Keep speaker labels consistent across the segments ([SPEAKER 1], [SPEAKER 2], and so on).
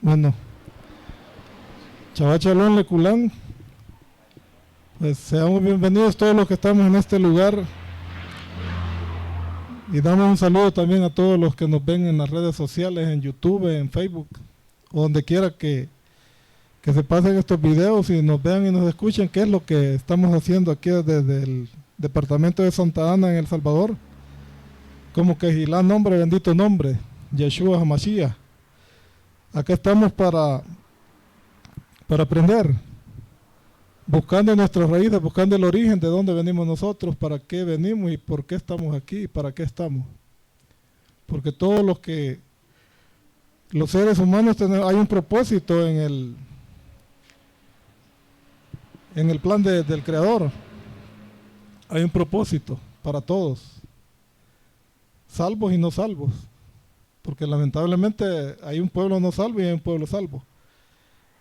[SPEAKER 1] Bueno, Shabbat Shalom Lekulán, pues seamos bienvenidos todos los que estamos en este lugar y damos un saludo también a todos los que nos ven en las redes sociales, en YouTube, en Facebook, o donde quiera que se pasen estos videos y nos vean y nos escuchen qué es lo que estamos haciendo aquí desde el departamento de Santa Ana en El Salvador. Como que Gilá nombre, bendito nombre, Yeshua HaMashiach. Acá estamos para aprender, buscando nuestras raíces, buscando el origen de dónde venimos nosotros, para qué venimos y por qué estamos aquí y para qué estamos. Porque todos los seres humanos hay un propósito en el plan del Creador. Hay un propósito para todos, salvos y no salvos. Porque lamentablemente hay un pueblo no salvo y hay un pueblo salvo.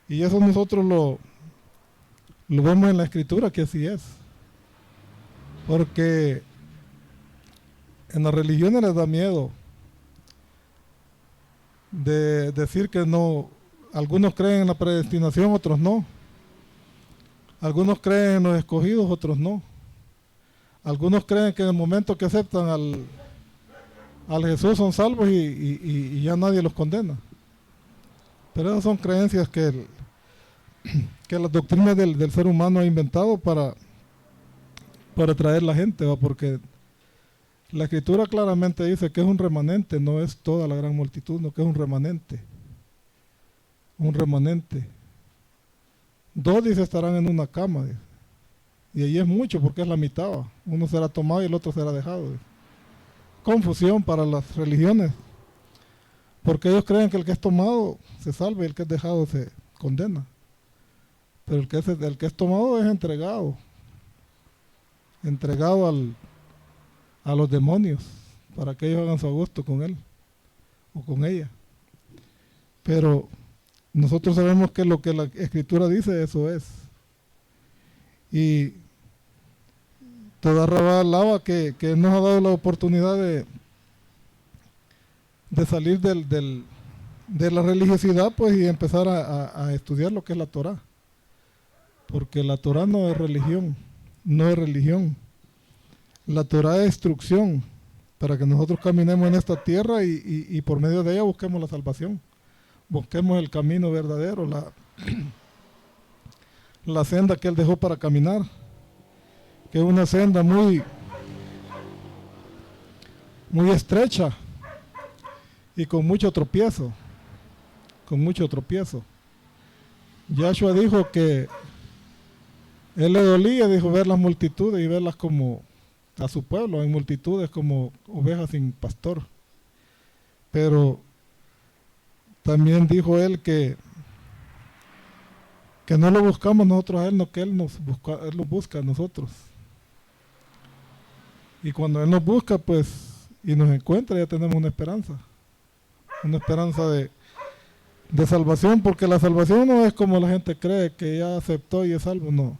[SPEAKER 1] Y eso nosotros lo vemos en la Escritura, que así es. Porque en las religiones les da miedo de decir que no. Algunos creen en la predestinación, otros no. Algunos creen en los escogidos, otros no. Algunos creen que en el momento que aceptan al Jesús son salvos y ya nadie los condena. Pero esas son creencias que las doctrinas del ser humano ha inventado para atraer la gente, ¿va? Porque la Escritura claramente dice que es un remanente, no es toda la gran multitud, no, que es un remanente. Un remanente. 2 dice estarán en una cama, dice. Y ahí es mucho porque es la mitad, ¿va? Uno será tomado y el otro será dejado, dice. Confusión para las religiones, porque ellos creen que el que es tomado se salva y el que es dejado se condena. Pero el que es tomado es entregado a los demonios, para que ellos hagan su gusto con él o con ella. Pero nosotros sabemos que lo que la Escritura dice, eso es. Y toda Rabá alaba que nos ha dado la oportunidad de salir de la religiosidad, pues, y empezar a estudiar lo que es la Torá. Porque la Torá no es religión, no es religión. La Torá es instrucción para que nosotros caminemos en esta tierra y por medio de ella busquemos la salvación. Busquemos el camino verdadero, la senda que Él dejó para caminar, que es una senda muy estrecha y con mucho tropiezo, Yahshua dijo que Él le dolía, dijo, ver las multitudes y verlas como a su pueblo, en multitudes como ovejas sin pastor. Pero también dijo Él que no lo buscamos nosotros a Él, no, que Él nos busca a nosotros. Y cuando Él nos busca, pues, y nos encuentra, ya tenemos una esperanza de salvación, porque la salvación no es como la gente cree, que ya aceptó y es salvo, no.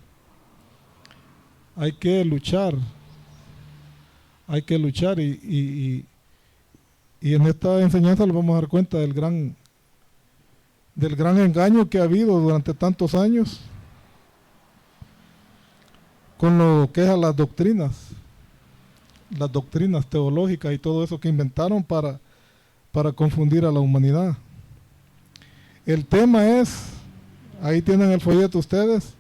[SPEAKER 1] Hay que luchar y en esta enseñanza nos vamos a dar cuenta del gran engaño que ha habido durante tantos años con lo que es a las doctrinas teológicas y todo eso que inventaron para confundir a la humanidad. El tema es, ahí tienen el folleto ustedes,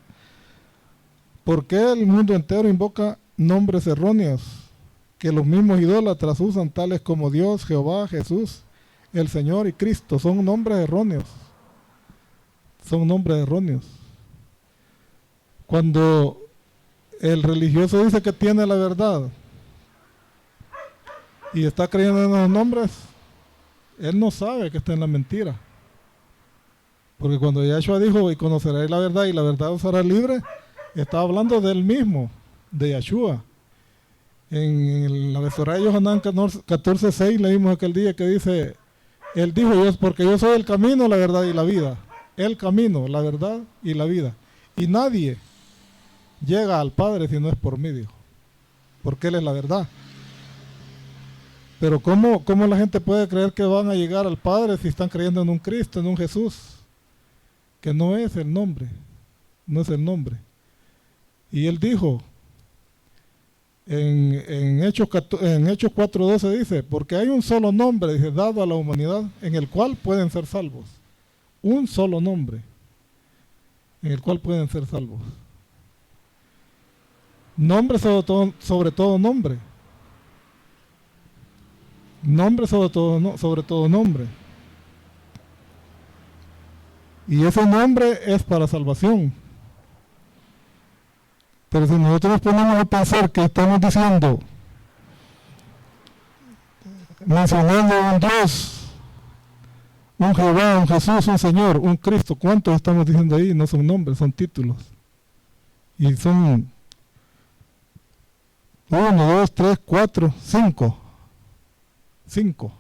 [SPEAKER 1] ¿por qué el mundo entero invoca nombres erróneos que los mismos idólatras usan, tales como Dios, Jehová, Jesús, el Señor y Cristo? Son nombres erróneos. Cuando el religioso dice que tiene la verdad y está creyendo en los nombres, él no sabe que está en la mentira. Porque cuando Yahshua dijo, y conoceréis la verdad y la verdad os hará libre, estaba hablando del mismo, de Yahshua. En la Besorá de Yohanan 14:6 leímos aquel día que dice, Él dijo, porque yo soy el camino, la verdad y la vida. El camino, la verdad y la vida. Y nadie llega al Padre si no es por mí, dijo. Porque Él es la verdad. Pero ¿cómo la gente puede creer que van a llegar al Padre si están creyendo en un Cristo, en un Jesús? Que no es el nombre, no es el nombre. Y él dijo, en Hechos 4:12 dice, porque hay un solo nombre, dice, dado a la humanidad, en el cual pueden ser salvos. Un solo nombre, en el cual pueden ser salvos. Nombre sobre todo nombre. Nombre sobre todo nombre. Y ese nombre es para salvación. Pero si nosotros nos ponemos a pensar que estamos diciendo, mencionando un Dios, un Jehová, un Jesús, un Señor, un Cristo, ¿cuántos estamos diciendo ahí? No son nombres, son títulos. Y son 1, 2, 3, 4, 5. 5.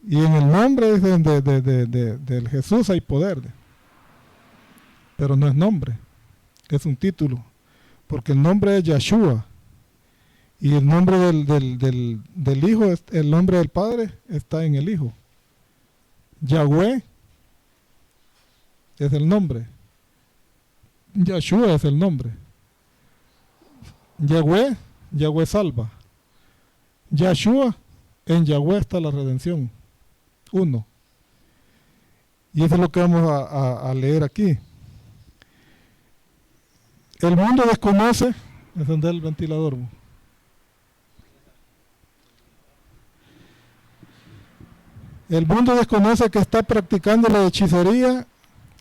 [SPEAKER 1] Y en el nombre del Jesús hay poder. Pero no es nombre, es un título. Porque el nombre es Yahshua. Y el nombre del Hijo, el nombre del Padre está en el Hijo. Yahweh es el nombre. Yahshua es el nombre. Yahweh salva. Yahshua, en Yahweh está la redención. 1. Y eso es lo que vamos a leer aquí. El mundo desconoce, encender el ventilador. El mundo desconoce que está practicando la hechicería,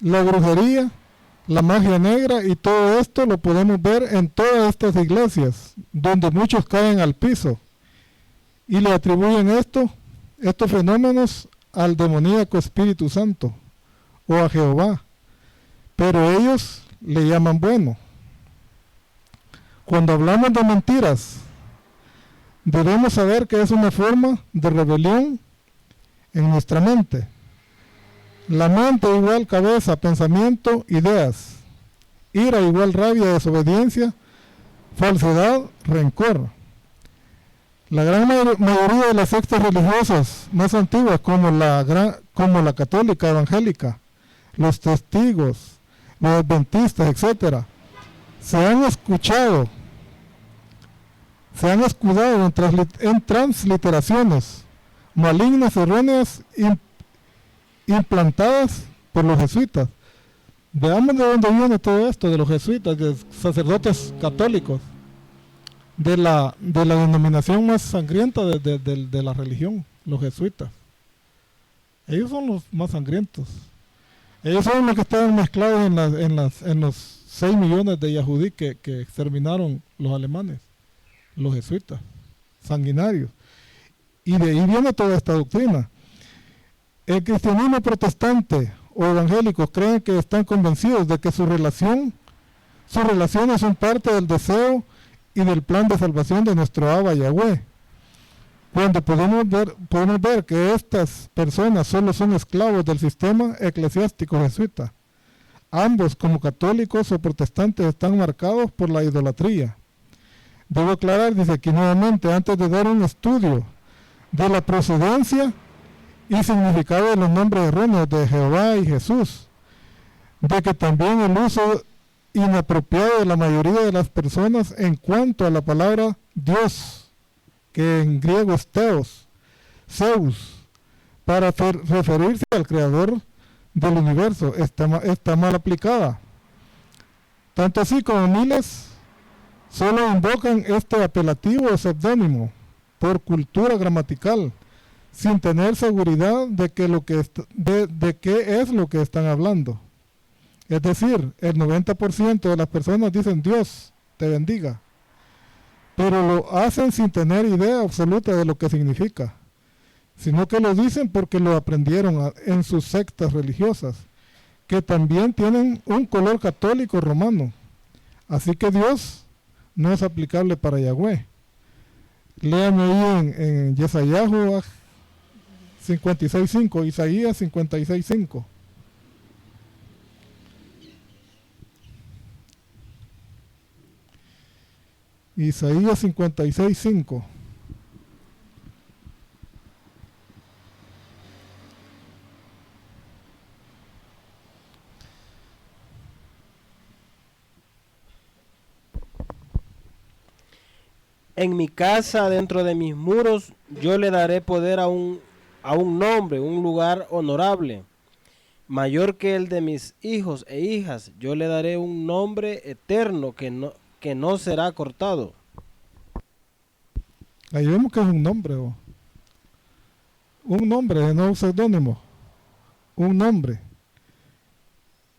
[SPEAKER 1] la brujería, la magia negra, y todo esto lo podemos ver en todas estas iglesias, donde muchos caen al piso y le atribuyen estos fenómenos al demoníaco Espíritu Santo o a Jehová, pero ellos le llaman bueno. Cuando hablamos de mentiras, debemos saber que es una forma de rebelión en nuestra mente. La mente igual cabeza, pensamiento, ideas. Ira igual rabia, desobediencia, falsedad, rencor. La gran mayoría de las sectas religiosas más antiguas, como la católica, evangélica, los testigos, los adventistas, etc., se han escudado en transliteraciones malignas, erróneas, implantadas por los jesuitas. Veamos de dónde viene todo esto, de los jesuitas, de sacerdotes católicos, de la denominación más sangrienta de la religión, los jesuitas. Ellos son los más sangrientos. Ellos son los que estaban mezclados en los 6 millones de yahudí que exterminaron los alemanes, los jesuitas, sanguinarios. Y de ahí viene toda esta doctrina. El cristianismo protestante o evangélicos creen que están convencidos de que sus relaciones son parte del deseo y del plan de salvación de nuestro Abba Yahweh. Cuando podemos ver que estas personas solo son esclavos del sistema eclesiástico jesuita. Ambos, como católicos o protestantes, están marcados por la idolatría. Debo aclarar, dice aquí nuevamente, antes de dar un estudio de la procedencia y significado de los nombres erróneos de Jehová y Jesús, de que también el uso inapropiado de la mayoría de las personas en cuanto a la palabra Dios, que en griego es Theos, Zeus, para referirse al creador del universo, está mal aplicada. Tanto así como miles solo invocan este apelativo o seudónimo por cultura gramatical, sin tener seguridad de qué es lo que están hablando. Es decir, el 90% de las personas dicen Dios te bendiga, pero lo hacen sin tener idea absoluta de lo que significa, sino que lo dicen porque lo aprendieron en sus sectas religiosas, que también tienen un color católico romano. Así que Dios no es aplicable para Yahweh. Léame ahí en Yesayahu 56.5, Isaías 56.5. Isaías 56:5.
[SPEAKER 2] En mi casa, dentro de mis muros, yo le daré poder a un nombre, un lugar honorable, mayor que el de mis hijos e hijas. Yo le daré un nombre eterno que no será cortado.
[SPEAKER 1] Ahí vemos que es un nombre, un nombre, no un seudónimo, un nombre.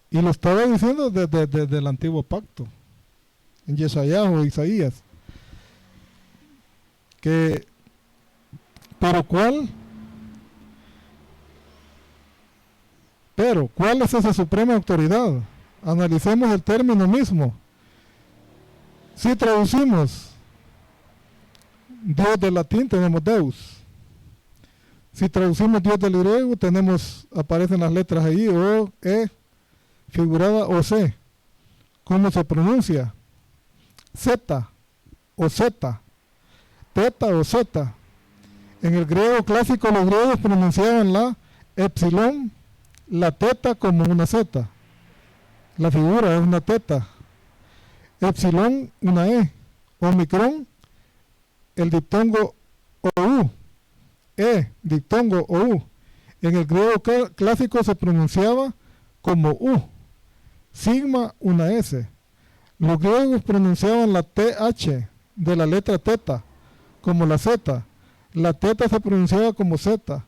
[SPEAKER 1] Y lo estaba diciendo desde el antiguo pacto, en Yeshayahu o Isaías. Pero ¿cuál es esa suprema autoridad? Analicemos el término mismo. Si traducimos Dios del latín, tenemos Deus. Si traducimos Dios del griego, aparecen las letras ahí, O, E, figurada o C. ¿Cómo se pronuncia? Z o Z, teta o zeta. En el griego clásico los griegos pronunciaban la epsilon, la teta como una Z. La figura es una teta. Epsilon, una E. Omicron, el diptongo OU. Diptongo OU. En el griego clásico se pronunciaba como U. Sigma, una S. Los griegos pronunciaban la TH de la letra teta como la Z. La teta se pronunciaba como Z.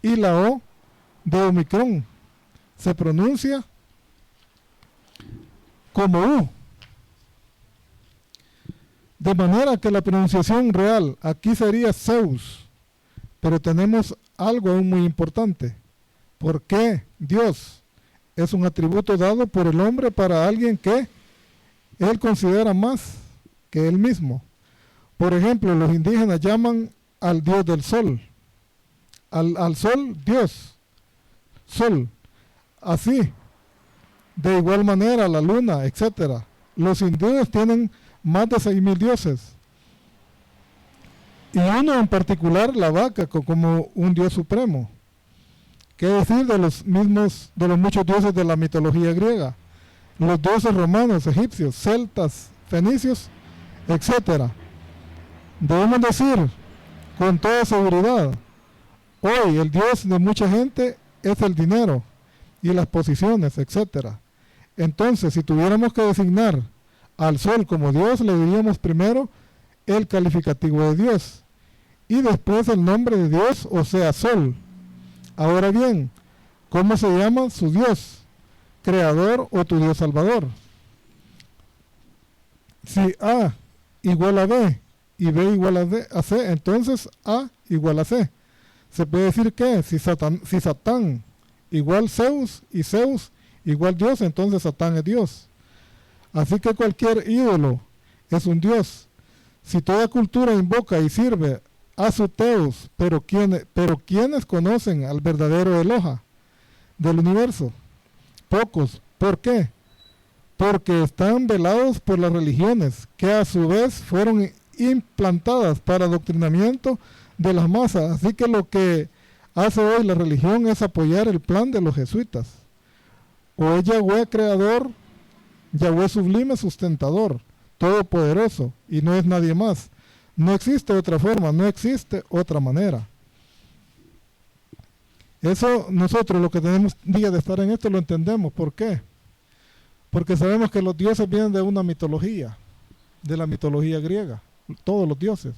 [SPEAKER 1] Y la O de Omicron se pronuncia como U. De manera que la pronunciación real aquí sería Zeus. Pero tenemos algo aún muy importante. ¿Por qué Dios es un atributo dado por el hombre para alguien que él considera más que él mismo? Por ejemplo, los indígenas llaman al dios del sol, al sol Dios, sol. Así, de igual manera, la luna, etc. Los hindúes tienen más de 6.000 dioses. Y uno en particular, la vaca, como un dios supremo. ¿Qué decir de los muchos dioses de la mitología griega? Los dioses romanos, egipcios, celtas, fenicios, etc. Debemos decir con toda seguridad, hoy el dios de mucha gente es el dinero y las posiciones, etc. Entonces, si tuviéramos que designar al sol como Dios, le diríamos primero el calificativo de Dios y después el nombre de Dios, o sea, sol. Ahora bien, ¿cómo se llama su Dios? Creador o tu Dios Salvador. Si A igual a B y B igual a C, entonces A igual a C. Se puede decir que si Satán igual Zeus y Zeus igual Dios, entonces Satán es Dios. Así que cualquier ídolo es un Dios. Si toda cultura invoca y sirve a su Teos, pero ¿quiénes conocen al verdadero Eloha del universo? Pocos. ¿Por qué? Porque están velados por las religiones, que a su vez fueron implantadas para adoctrinamiento de las masas. Así que lo que hace hoy la religión es apoyar el plan de los jesuitas. O es Yahweh creador, Yahweh sublime sustentador, todopoderoso, y no es nadie más. No existe otra forma, no existe otra manera. Eso nosotros, lo que tenemos día de estar en esto, lo entendemos. ¿Por qué? Porque sabemos que los dioses vienen de una mitología, de la mitología griega. Todos los dioses.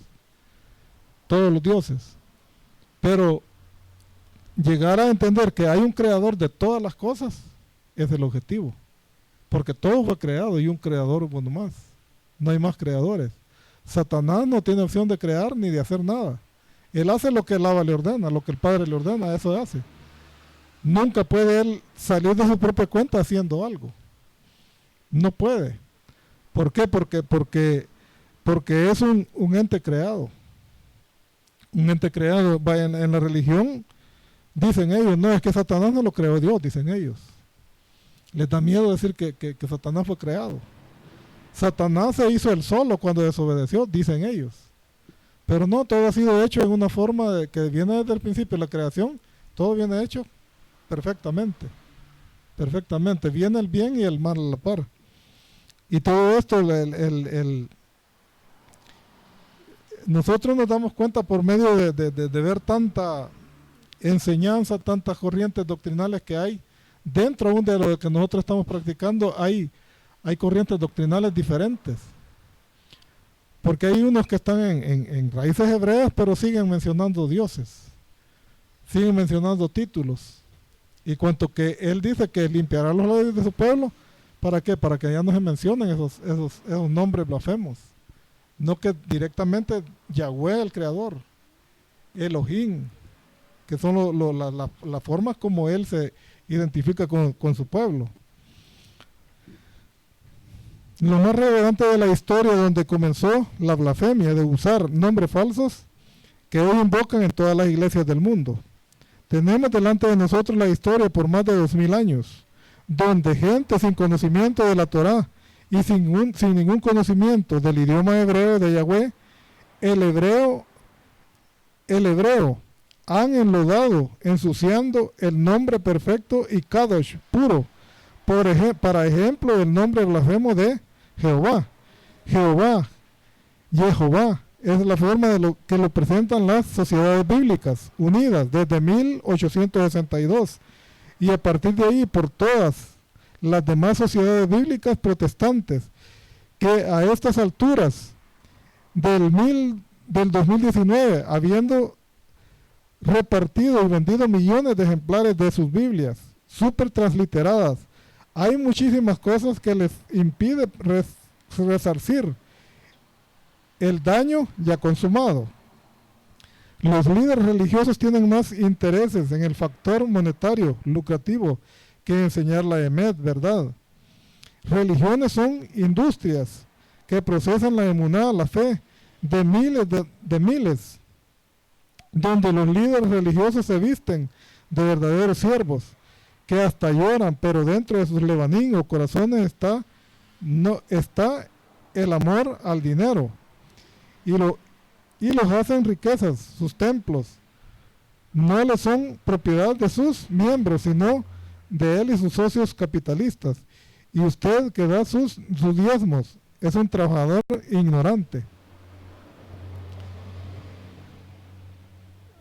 [SPEAKER 1] Pero llegar a entender que hay un creador de todas las cosas es el objetivo. Porque todo fue creado y un creador uno más. No hay más creadores. Satanás no tiene opción de crear ni de hacer nada. Él hace lo que el Abba le ordena, lo que el Padre le ordena, eso hace. Nunca puede él salir de su propia cuenta haciendo algo. No puede. ¿Por qué? Porque es un ente creado. Un ente creado. En la religión dicen ellos, no, es que Satanás no lo creó Dios, dicen ellos. Les da miedo decir que Satanás fue creado. Satanás se hizo él solo cuando desobedeció, dicen ellos. Pero no, todo ha sido hecho en una forma que viene desde el principio de la creación. Todo viene hecho perfectamente. Perfectamente. Viene el bien y el mal a la par. Y todo esto, nosotros nos damos cuenta por medio de ver tanta enseñanza, tantas corrientes doctrinales que hay. Dentro aún de lo que nosotros estamos practicando hay corrientes doctrinales diferentes. Porque hay unos que están en raíces hebreas, pero siguen mencionando dioses. Siguen mencionando títulos. Y cuanto que él dice que limpiará los labios de su pueblo, ¿para qué? Para que ya no se mencionen esos nombres blasfemos. No que directamente Yahweh, el Creador, Elohim, que son las formas como él se identifica con su pueblo. Lo más relevante de la historia donde comenzó la blasfemia de usar nombres falsos que hoy invocan en todas las iglesias del mundo. Tenemos delante de nosotros la historia por más de 2000 años, donde gente sin conocimiento de la Torá y sin ningún conocimiento del idioma hebreo de Yahweh, el hebreo han enlodado, ensuciando el nombre perfecto y Kadosh, puro, para ejemplo del nombre blasfemo de Jehová. Jehová, es la forma de lo que lo presentan las sociedades bíblicas unidas desde 1862 y a partir de ahí por todas las demás sociedades bíblicas protestantes que a estas alturas del 2019, habiendo repartido y vendido millones de ejemplares de sus Biblias súper transliteradas, hay muchísimas cosas que les impide resarcir el daño ya consumado. Los líderes religiosos tienen más intereses en el factor monetario lucrativo que en enseñar la emet, verdad. Religiones son industrias que procesan la emuná, la fe, de miles, donde los líderes religiosos se visten de verdaderos siervos, que hasta lloran, pero dentro de sus levanín o corazones está el amor al dinero. Y los hacen riquezas, sus templos. No le son propiedad de sus miembros, sino de él y sus socios capitalistas. Y usted que da sus diezmos es un trabajador ignorante.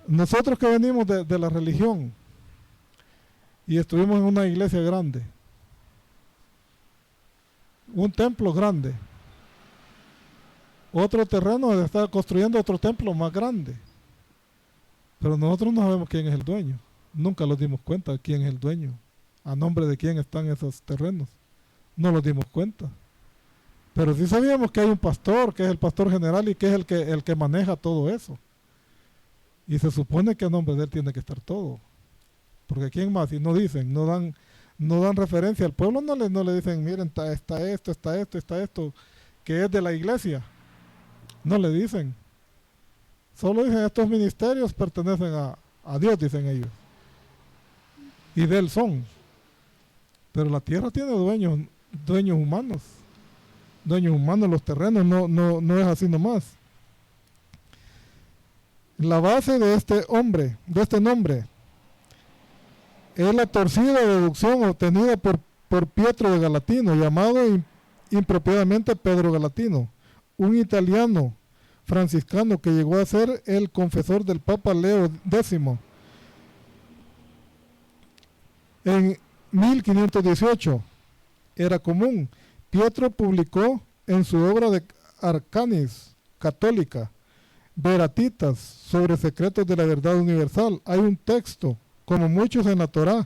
[SPEAKER 1] Nosotros que venimos de la religión y estuvimos en una iglesia grande, un templo grande, otro terreno está construyendo otro templo más grande, pero nosotros no sabemos quién es el dueño. Nunca nos dimos cuenta de quién es el dueño, a nombre de quién están esos terrenos. No nos dimos cuenta, pero sí sabíamos que hay un pastor, que es el pastor general y que es el que maneja todo eso. Y se supone que a nombre de él tiene que estar todo. Porque ¿quién más? Y no dicen, no dan referencia. Al pueblo no le dicen, miren, está esto, que es de la iglesia. No le dicen. Solo dicen, estos ministerios pertenecen a Dios, dicen ellos. Y de él son. Pero la tierra tiene dueños humanos. Dueños humanos, los terrenos, no es así nomás. La base de este nombre, es la torcida deducción obtenida por Pietro de Galatino, llamado impropiadamente Pedro Galatino, un italiano franciscano que llegó a ser el confesor del Papa Leo X. En 1518 era común. Pietro publicó en su obra de Arcanis Católica, Veratitas, sobre secretos de la verdad universal. Hay un texto, como muchos en la Torá,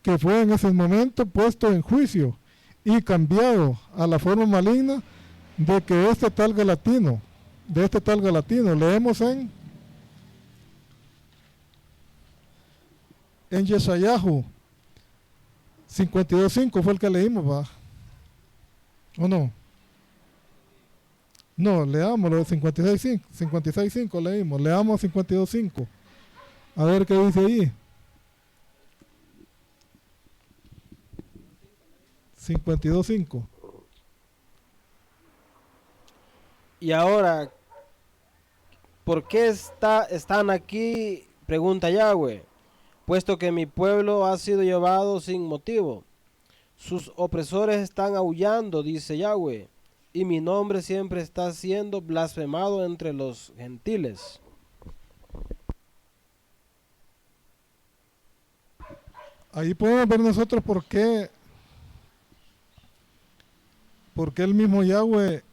[SPEAKER 1] que fue en ese momento puesto en juicio y cambiado a la forma maligna de este tal Galatino. Leemos en Yeshayahu 52.5 fue el que leímos, ¿va? ¿O no? No, leamos los 56.5 leímos, leamos 52.5. A ver qué dice ahí. 52.5.
[SPEAKER 2] Y ahora, ¿por qué están aquí? Pregunta Yahweh. Puesto que mi pueblo ha sido llevado sin motivo. Sus opresores están aullando, dice Yahweh, y mi nombre siempre está siendo blasfemado entre los gentiles.
[SPEAKER 1] Ahí podemos ver nosotros por qué el mismo Yahweh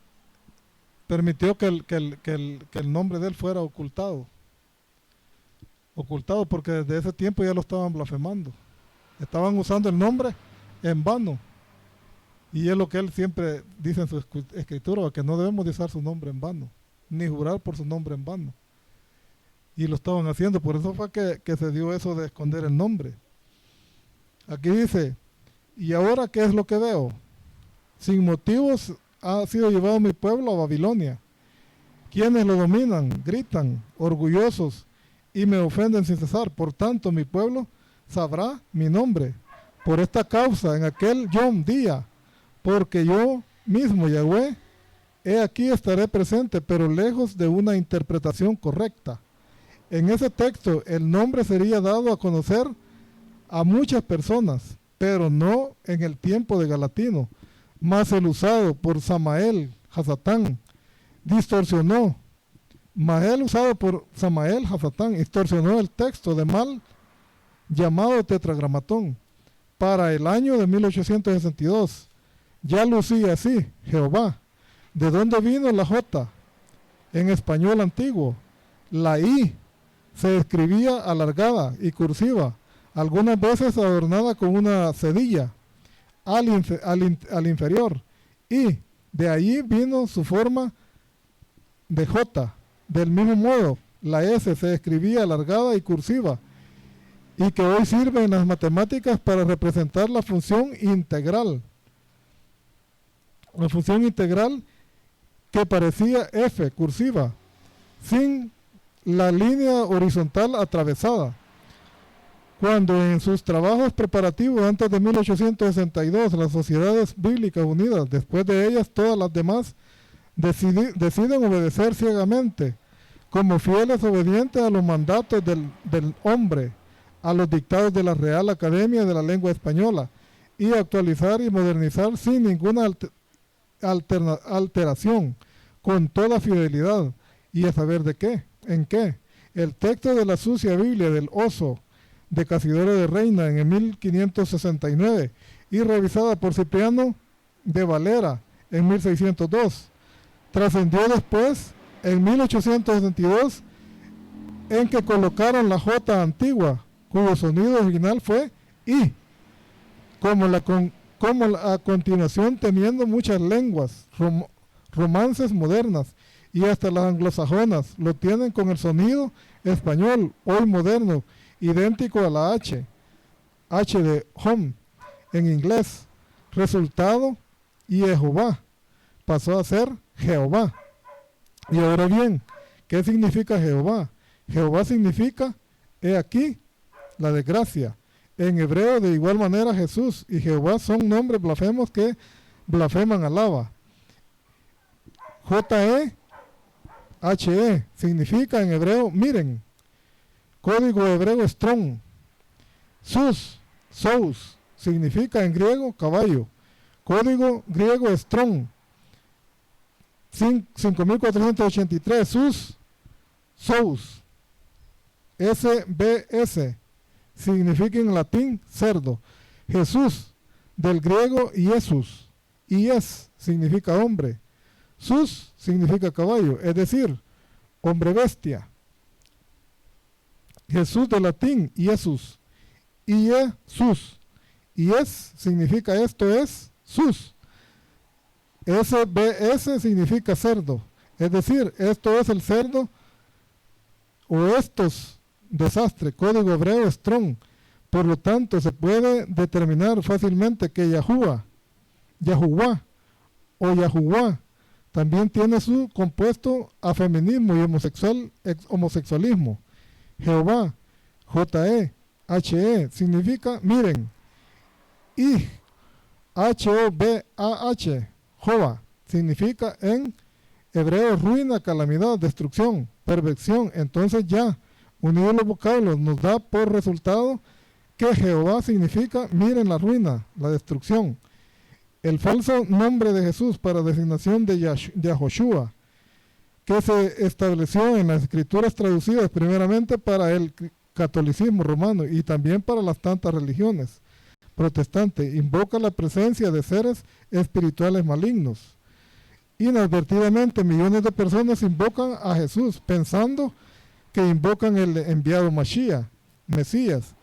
[SPEAKER 1] permitió que el nombre de él fuera ocultado. Ocultado porque desde ese tiempo ya lo estaban blasfemando. Estaban usando el nombre en vano. Y es lo que él siempre dice en su escritura, que no debemos de usar su nombre en vano, ni jurar por su nombre en vano. Y lo estaban haciendo, por eso fue que se dio eso de esconder el nombre. Aquí dice, ¿y ahora qué es lo que veo? Sin motivos ha sido llevado mi pueblo a Babilonia. Quienes lo dominan, gritan, orgullosos, y me ofenden sin cesar. Por tanto, mi pueblo sabrá mi nombre. Por esta causa, en aquel Yom día, porque yo mismo, Yahweh, he aquí estaré presente, pero lejos de una interpretación correcta. En ese texto, el nombre sería dado a conocer a muchas personas, pero no en el tiempo de Galatino, mas el usado por Samael, Hasatán, distorsionó. Mas usado por Samael, Hasatán, distorsionó el texto de mal llamado tetragramatón para el año de 1862. Ya lucía así, Jehová. ¿De dónde vino la J? En español antiguo. La I se escribía alargada y cursiva, algunas veces adornada con una cedilla al inferior, y de allí vino su forma de J. Del mismo modo, la S se escribía alargada y cursiva, y que hoy sirve en las matemáticas para representar la función integral. La función integral que parecía F cursiva, sin la línea horizontal atravesada. Cuando en sus trabajos preparativos antes de 1862, las Sociedades Bíblicas Unidas, después de ellas todas las demás, deciden obedecer ciegamente, como fieles obedientes a los mandatos del hombre, a los dictados de la Real Academia de la Lengua Española, y actualizar y modernizar sin ninguna alteración, con toda fidelidad, y a saber de qué, en qué. El texto de la sucia Biblia del oso de Casidoro de Reina en el 1569 y revisada por Cipriano de Valera en 1602. Trascendió después en 1862 en que colocaron la J antigua, cuyo sonido original fue I, como a continuación teniendo muchas lenguas, romances modernas y hasta las anglosajonas lo tienen con el sonido español hoy moderno, idéntico a la H de home en inglés. Resultado, Jehová pasó a ser Jehová. Y ahora bien, ¿qué significa Jehová? Jehová significa, he aquí, la desgracia. En hebreo, de igual manera, Jesús y Jehová son nombres blasfemos que blasfeman alaba. J-E-H-E significa en hebreo, miren. Código hebreo strong. Sous, significa en griego caballo. Código griego strong. 5483. Sous. SBS significa en latín cerdo. Jesús, del griego Iesus. Ies significa hombre. Sus significa caballo, es decir, hombre bestia. Jesús del latín, Iesus. Iesus. Ies significa esto es sus. SBS significa cerdo. Es decir, esto es el cerdo o estos desastre. Código hebreo strong. Por lo tanto, se puede determinar fácilmente que Yahuwah o Yahuwah también tiene su compuesto a feminismo y homosexualismo. Jehová, J-E-H-E, significa, miren, y H-O-B-A-H, Jehová, significa en hebreo, ruina, calamidad, destrucción, perversión. Entonces ya, unidos los vocablos, nos da por resultado que Jehová significa, miren la ruina, la destrucción. El falso nombre de Jesús para designación de Yahoshua, que se estableció en las escrituras traducidas primeramente para el catolicismo romano y también para las tantas religiones protestantes, invoca la presencia de seres espirituales malignos. Inadvertidamente millones de personas invocan a Jesús pensando que invocan el enviado Mashiach, Mesías.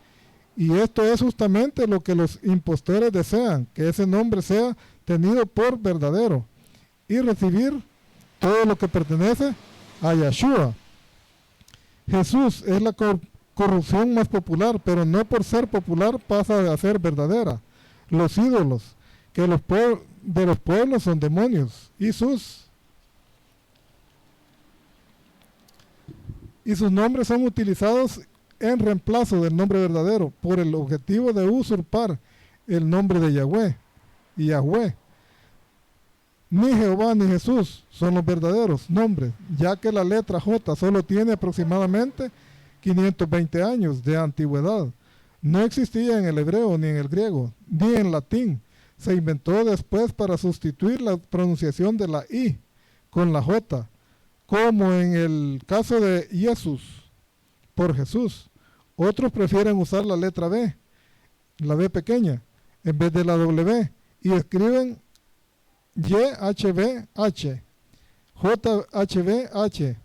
[SPEAKER 1] Y esto es justamente lo que los impostores desean, que ese nombre sea tenido por verdadero y recibir todo lo que pertenece a Yahshua. Jesús es la corrupción más popular, pero no por ser popular pasa a ser verdadera. Los ídolos que de los pueblos son demonios y sus nombres son utilizados en reemplazo del nombre verdadero por el objetivo de usurpar el nombre de Yahweh y Yahweh. Ni Jehová ni Jesús son los verdaderos nombres, ya que la letra J solo tiene aproximadamente 520 años de antigüedad. No existía en el hebreo, ni en el griego, ni en latín. Se inventó después para sustituir la pronunciación de la I con la J, como en el caso de Jesús, por Jesús. Otros prefieren usar la letra B, la B pequeña, en vez de la W, y escriben YHVH, JHVH.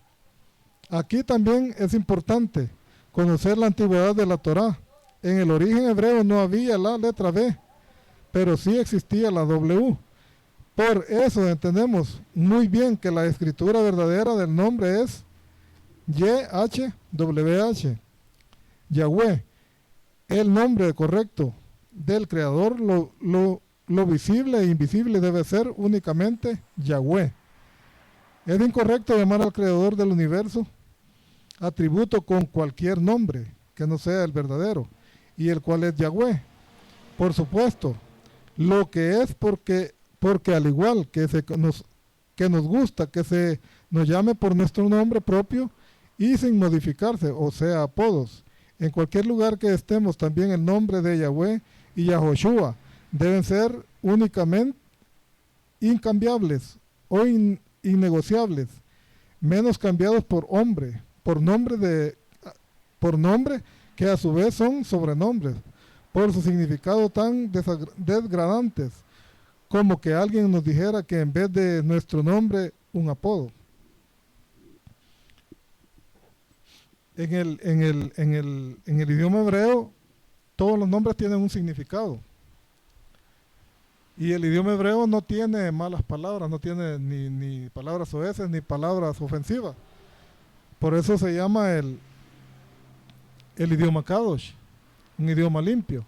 [SPEAKER 1] Aquí también es importante conocer la antigüedad de la Torá. En el origen hebreo no había la letra B, pero sí existía la W. Por eso entendemos muy bien que la escritura verdadera del nombre es YHWH, Yahweh. El nombre correcto del Creador, lo visible e invisible debe ser únicamente Yahweh. Es incorrecto llamar al Creador del universo atributo con cualquier nombre que no sea el verdadero, y el cual es Yahweh. Por supuesto, lo que es porque al igual que nos gusta que se nos llame por nuestro nombre propio y sin modificarse, o sea, apodos. En cualquier lugar que estemos, también el nombre de Yahweh y Yahoshua deben ser únicamente incambiables o innegociables, menos cambiados por nombre que a su vez son sobrenombres, por su significado tan desgradantes, como que alguien nos dijera que en vez de nuestro nombre, un apodo. En el idioma hebreo, todos los nombres tienen un significado. Y el idioma hebreo no tiene malas palabras, no tiene ni palabras soeces ni palabras ofensivas. Por eso se llama el idioma Kadosh, un idioma limpio.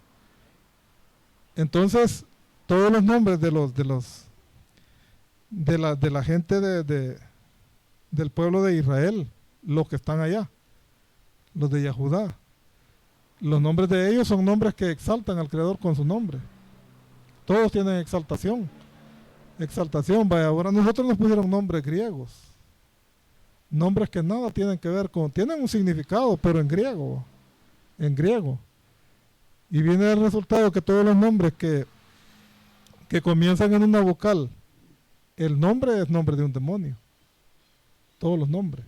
[SPEAKER 1] Entonces, todos los nombres de la gente del pueblo de Israel, los que están allá, los de Yahudá, los nombres de ellos son nombres que exaltan al Creador con su nombre. Todos tienen exaltación. Vaya, ahora nosotros nos pusieron nombres griegos. Nombres que nada tienen que ver tienen un significado, pero en griego. Y viene el resultado que todos los nombres que comienzan en una vocal, el nombre es nombre de un demonio. Todos los nombres.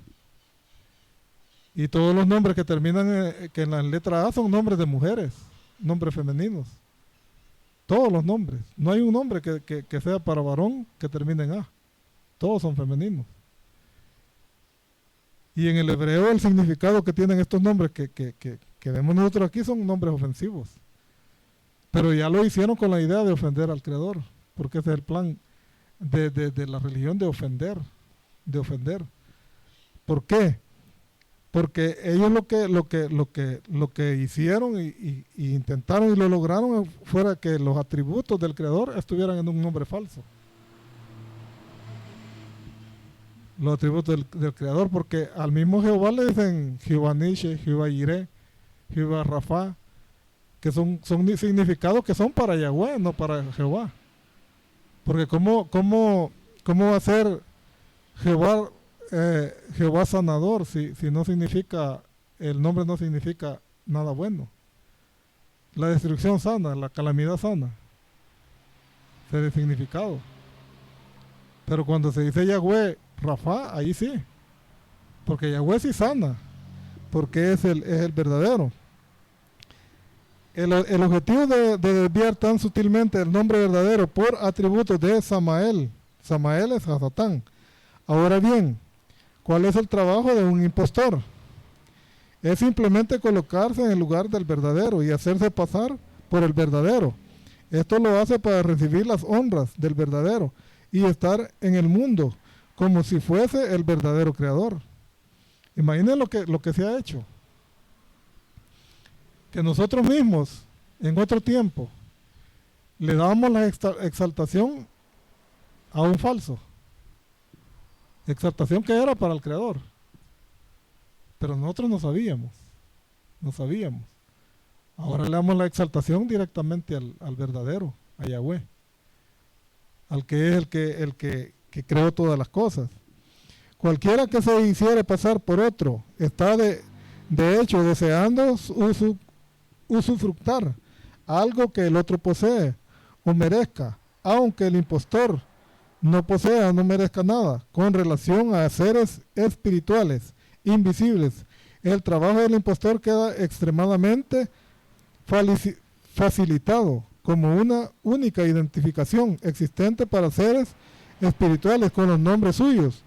[SPEAKER 1] Y todos los nombres que terminan que en la letra A son nombres de mujeres, nombres femeninos. Todos los nombres. No hay un nombre que sea para varón que termine en A. Todos son femeninos. Y en el hebreo el significado que tienen estos nombres que vemos nosotros aquí son nombres ofensivos. Pero ya lo hicieron con la idea de ofender al Creador, porque ese es el plan de la religión, de ofender. ¿Por qué? Porque ellos lo que hicieron y intentaron y lo lograron fuera que los atributos del Creador estuvieran en un nombre falso. Los atributos del Creador, porque al mismo Jehová le dicen Jehová Nishe, Jehová Yireh, Jehová Rafa, que son significados que son para Yahweh, no para Jehová. Porque ¿cómo va a ser Jehová, Jehová sanador, si no significa, el nombre no significa nada bueno. La destrucción sana, la calamidad sana, ese es el significado. Pero cuando se dice Yahweh, Rafa, ahí sí, porque Yahweh sí sana, porque es el verdadero. El objetivo de desviar tan sutilmente el nombre verdadero por atributos de Samael. Samael es Hasatán. Ahora bien, ¿cuál es el trabajo de un impostor? Es simplemente colocarse en el lugar del verdadero y hacerse pasar por el verdadero. Esto lo hace para recibir las honras del verdadero y estar en el mundo como si fuese el verdadero creador. Imaginen lo que se ha hecho. Que nosotros mismos, en otro tiempo, le dábamos la exaltación a un falso. Exaltación que era para el Creador. Pero nosotros no sabíamos. Ahora le damos la exaltación directamente al verdadero, a Yahweh. Al que es el que creó todas las cosas. Cualquiera que se hiciere pasar por otro, está de hecho deseando usufructar algo que el otro posee o merezca, aunque el impostor no posea, no merezca nada, con relación a seres espirituales, invisibles. El trabajo del impostor queda extremadamente facilitado como una única identificación existente para seres espirituales con los nombres suyos.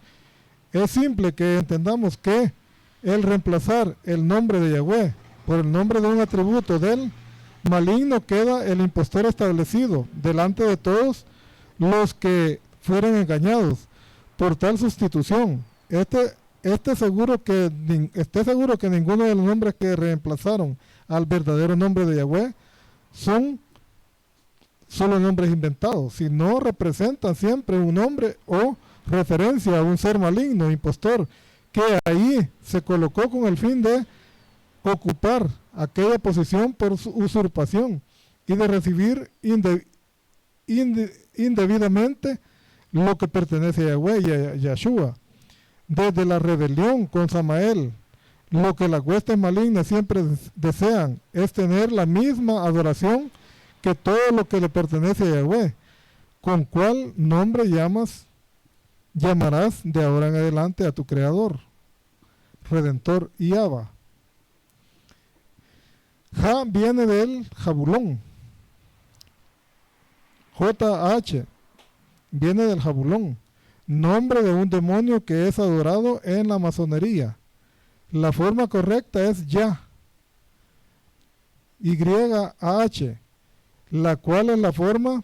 [SPEAKER 1] Es simple que entendamos que el reemplazar el nombre de Yahweh por el nombre de un atributo del maligno queda el impostor establecido delante de todos los que fueron engañados por tal sustitución. Esté seguro que ninguno de los nombres que reemplazaron al verdadero nombre de Yahweh son solo nombres inventados, sino representan siempre un nombre o referencia a un ser maligno, impostor, que ahí se colocó con el fin de ocupar aquella posición por su usurpación y de recibir indebidamente lo que pertenece a Yahweh y a Yahshua. Desde la rebelión con Samael, lo que las huestes malignas siempre desean es tener la misma adoración que todo lo que le pertenece a Yahweh. ¿Con cuál nombre llamarás de ahora en adelante a tu Creador, Redentor y Abba? Ja viene del Jabulón. JH viene del Jabulón, nombre de un demonio que es adorado en la masonería. La forma correcta es Ya, YH, la cual es la forma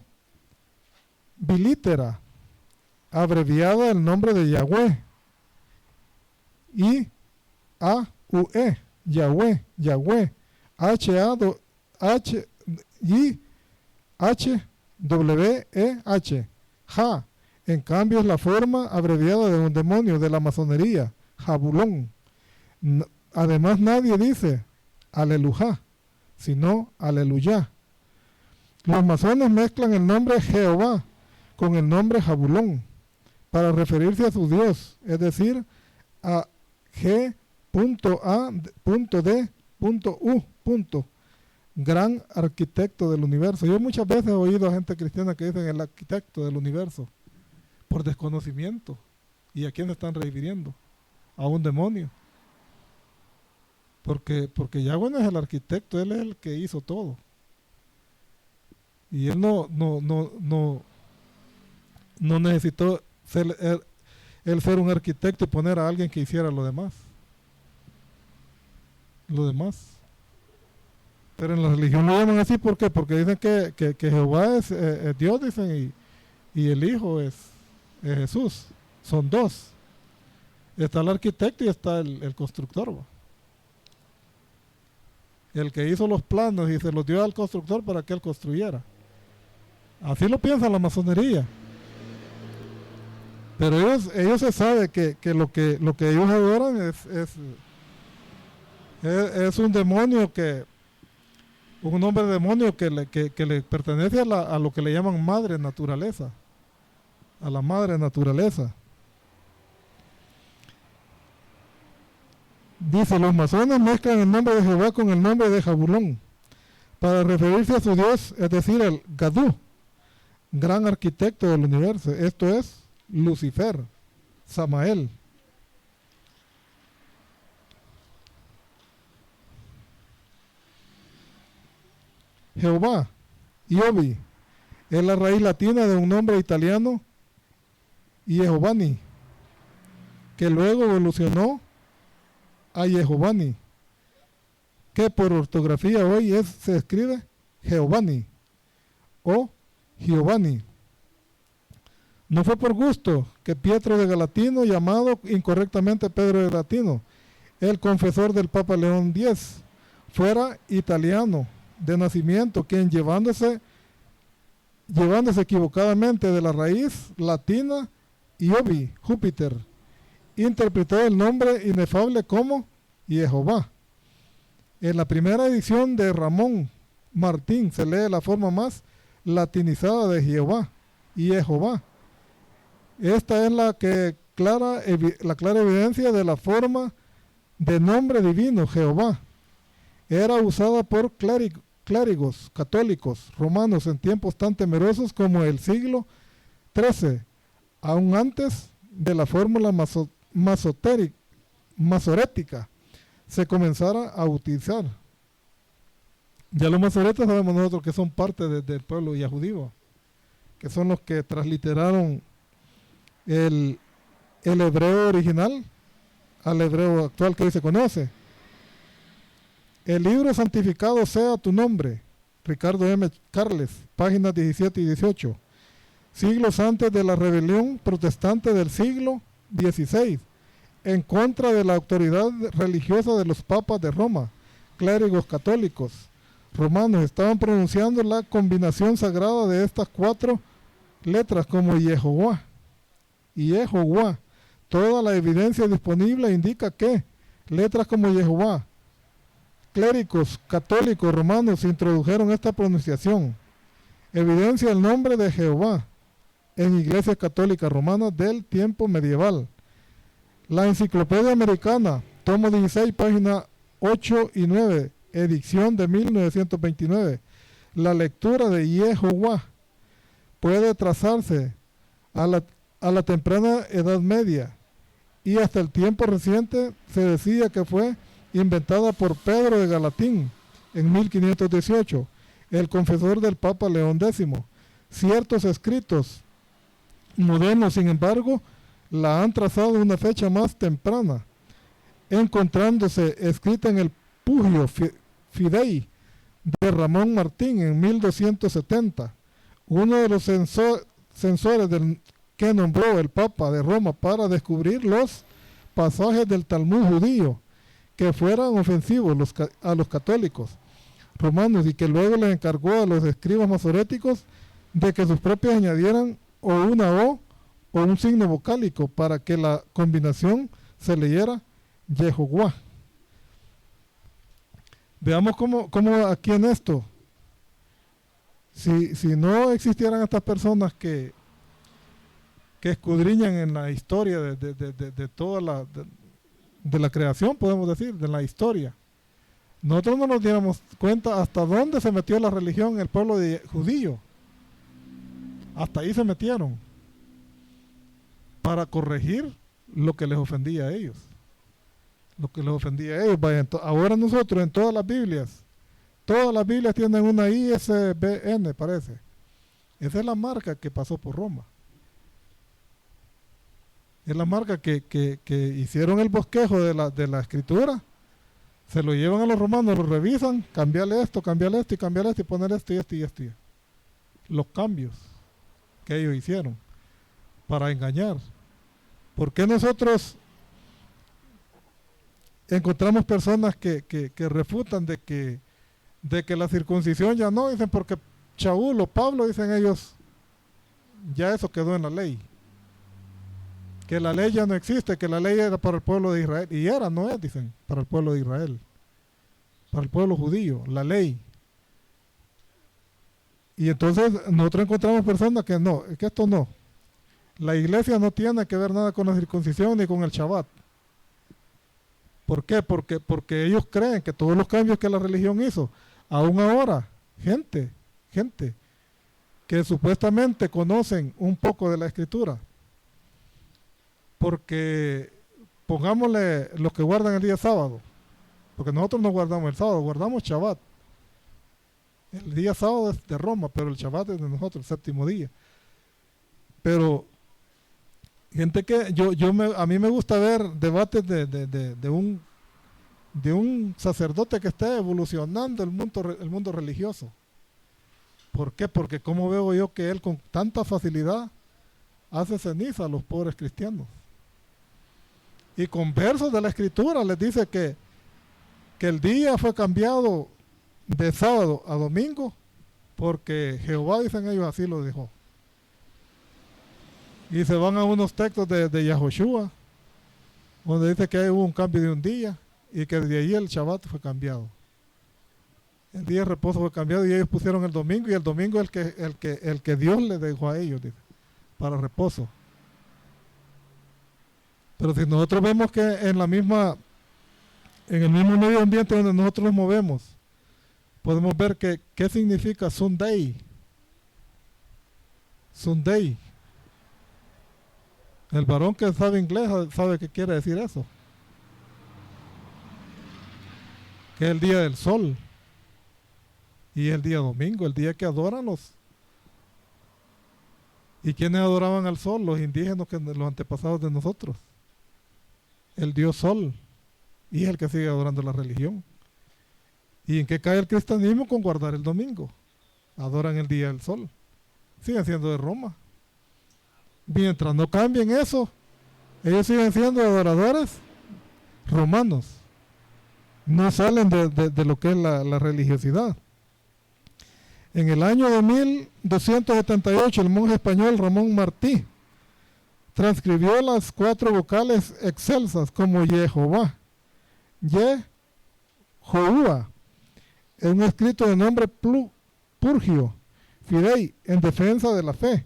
[SPEAKER 1] bilítera, abreviada del nombre de Yahweh. Y-A-U-E, Yahweh, Yahweh. H-A-W-E-H, Ja. En cambio es la forma abreviada de un demonio de la masonería, Jabulón. Además nadie dice Aleluja, sino Aleluya. Los masones mezclan el nombre Jehová con el nombre Jabulón para referirse a su Dios, es decir, a G.A.D.U. Gran arquitecto del universo. Yo muchas veces he oído a gente cristiana que dicen el arquitecto del universo por desconocimiento. ¿Y a quién se están refiriendo? A un demonio. Porque Yahweh no es el arquitecto, él es el que hizo todo. Y él no necesitó ser un arquitecto y poner a alguien que hiciera lo demás. Pero en la religión lo llaman así, ¿por qué? Porque dicen que Jehová es Dios, dicen, y el Hijo es Jesús. Son dos. Está el arquitecto y está el constructor, ¿va? El que hizo los planos y se los dio al constructor para que él construyera. Así lo piensa la masonería. Pero ellos se sabe que lo que ellos adoran es un demonio un hombre demonio que le pertenece a lo que le llaman madre naturaleza, a la madre naturaleza. Dice, los masones mezclan el nombre de Jehová con el nombre de Jabulón para referirse a su Dios, es decir, el Gadú, gran arquitecto del universo. Esto es Lucifer, Samael. Jehová, Iobi, es la raíz latina de un nombre italiano, Yehovani, que luego evolucionó a Yehovani, que por ortografía hoy se escribe Jehovani o Giovanni. No fue por gusto que Pietro de Galatino, llamado incorrectamente Pedro de Galatino, el confesor del Papa León X, fuera italiano de nacimiento, quien llevándose equivocadamente de la raíz latina Iobi, Júpiter, interpretó el nombre inefable como Jehová. En la primera edición de Ramón Martín se lee la forma más latinizada de Jehová, Jehová. Esta es la clara evidencia de la forma de nombre divino, Jehová. Era usada por clérigos católicos romanos en tiempos tan temerosos como el siglo XIII, aún antes de la fórmula masorética se comenzara a utilizar. Ya los masoretas sabemos nosotros que son parte del pueblo yahudío, que son los que transliteraron el hebreo original al hebreo actual que hoy se conoce. El libro Santificado sea tu nombre, Ricardo M. Carles, páginas 17 y 18. Siglos antes de la rebelión protestante del siglo XVI, en contra de la autoridad religiosa de los papas de Roma, clérigos católicos romanos estaban pronunciando la combinación sagrada de estas 4 letras como Yehová y Jehová. Toda la evidencia disponible indica que letras como Jehová, clérigos católicos romanos introdujeron esta pronunciación. Evidencia el nombre de Jehová en iglesias católicas romanas del tiempo medieval. La Enciclopedia Americana, tomo 16, página 8 y 9, edición de 1929. La lectura de Jehová puede trazarse a la temprana Edad Media y hasta el tiempo reciente se decía que fue inventada por Pedro de Galatín en 1518, el confesor del Papa León X. Ciertos escritos modernos, sin embargo, la han trazado una fecha más temprana, encontrándose escrita en el Pugio Fidei de Ramón Martín en 1270, uno de los censores que nombró el Papa de Roma para descubrir los pasajes del Talmud judío que fueran ofensivos a los católicos romanos y que luego le encargó a los escribas masoréticos de que sus propios añadieran o una O o un signo vocálico para que la combinación se leyera Yehová. Veamos cómo aquí en esto, si no existieran estas personas que escudriñan en la historia de toda de la creación, podemos decir, de la historia, nosotros no nos diéramos cuenta hasta dónde se metió la religión en el pueblo judío. Hasta ahí se metieron para corregir lo que les ofendía a ellos. Lo que les ofendía a ellos. Vaya, ahora nosotros en todas las Biblias tienen una ISBN, parece. Esa es la marca que pasó por Roma. Es la marca que hicieron el bosquejo de la escritura. Se lo llevan a los romanos, lo revisan, cambiarle esto y poner esto y esto y esto. Los cambios que ellos hicieron para engañar. ¿Por qué nosotros encontramos personas que refutan de que la circuncisión ya no? Dicen porque Shaul o Pablo, dicen ellos, ya eso quedó en la ley. Que la ley ya no existe, que la ley era para el pueblo de Israel. Y no es, dicen, para el pueblo de Israel. Para el pueblo judío, la ley. Y entonces nosotros encontramos personas que no, que esto no. La iglesia no tiene que ver nada con la circuncisión ni con el Shabbat. ¿Por qué? Porque ellos creen que todos los cambios que la religión hizo, aún ahora, gente que supuestamente conocen un poco de la escritura, porque pongámosle los que guardan el día sábado, porque nosotros no guardamos el sábado, guardamos Shabbat. El día sábado es de Roma, pero el Shabbat es de nosotros, el séptimo día. Pero gente que a mí me gusta ver debates de un sacerdote que esté evolucionando el mundo religioso. ¿Por qué? Porque como veo yo que él con tanta facilidad hace ceniza a los pobres cristianos. Y con versos de la escritura les dice que el día fue cambiado de sábado a domingo porque Jehová, dicen ellos, así lo dejó. Y se van a unos textos de Yahoshua, donde dice que hubo un cambio de un día y que de ahí el Shabbat fue cambiado. El día de reposo fue cambiado y ellos pusieron el domingo, y el domingo es el que Dios les dejó a ellos, dice, para reposo. Pero si nosotros vemos que en el mismo medio ambiente donde nosotros nos movemos, podemos ver que qué significa Sunday. Sunday. El varón que sabe inglés sabe qué quiere decir eso. Que es el día del sol. Y el día domingo, el día que adoran los. ¿Y quiénes adoraban al sol? Los indígenas, los antepasados de nosotros. El dios sol. Y es el que sigue adorando la religión. ¿Y en qué cae el cristianismo? Con guardar el domingo. Adoran el día del sol. Siguen siendo de Roma. Mientras no cambien eso, ellos siguen siendo adoradores romanos. No salen de lo que es la religiosidad. En el año de 1278, el monje español Ramón Martí transcribió las 4 vocales excelsas como Yehová, Yehoua, en un escrito de nombre Purgio, Fidei, en defensa de la fe.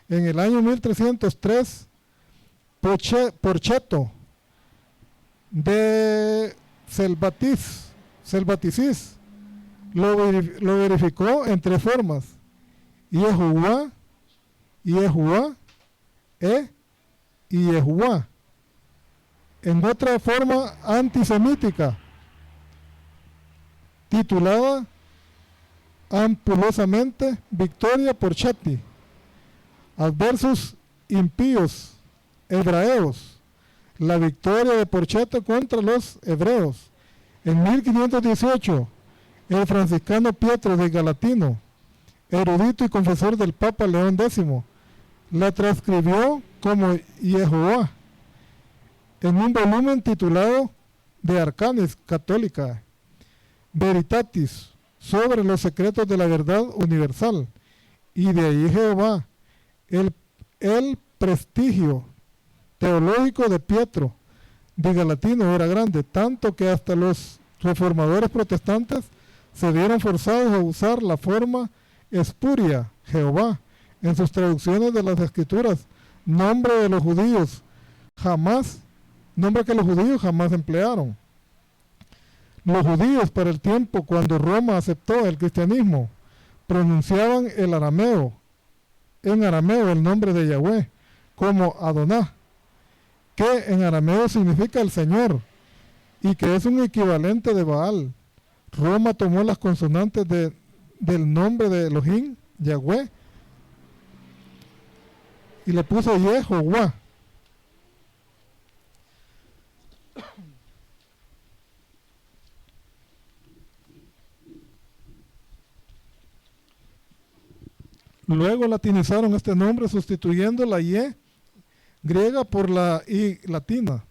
[SPEAKER 1] En el año 1303, Porcheto de Selvaticis lo verificó en 3 formas: Yehová, Yehová, y Yehová. En otra forma antisemítica, titulada ampulosamente Victoria Porchetti, adversos impíos hebreos, la victoria de Porcheto contra los hebreos. En 1518, el franciscano Pietro de Galatino, erudito y confesor del Papa León X, la transcribió como Yehová en un volumen titulado De Arcanis Católica Veritatis, sobre los secretos de la verdad universal. Y de ahí Jehová, el prestigio teológico de Pietro de Galatino era grande, tanto que hasta los reformadores protestantes se vieron forzados a usar la forma espuria, Jehová, en sus traducciones de las escrituras, nombre que los judíos jamás emplearon. Los judíos, para el tiempo cuando Roma aceptó el cristianismo, pronunciaban en arameo el nombre de Yahweh como Adoná, que en arameo significa el Señor, y que es un equivalente de Baal. Roma tomó las consonantes del nombre de Elohim, Yahweh, y le puso Yehová. Luego latinizaron este nombre sustituyendo la Y griega por la I latina,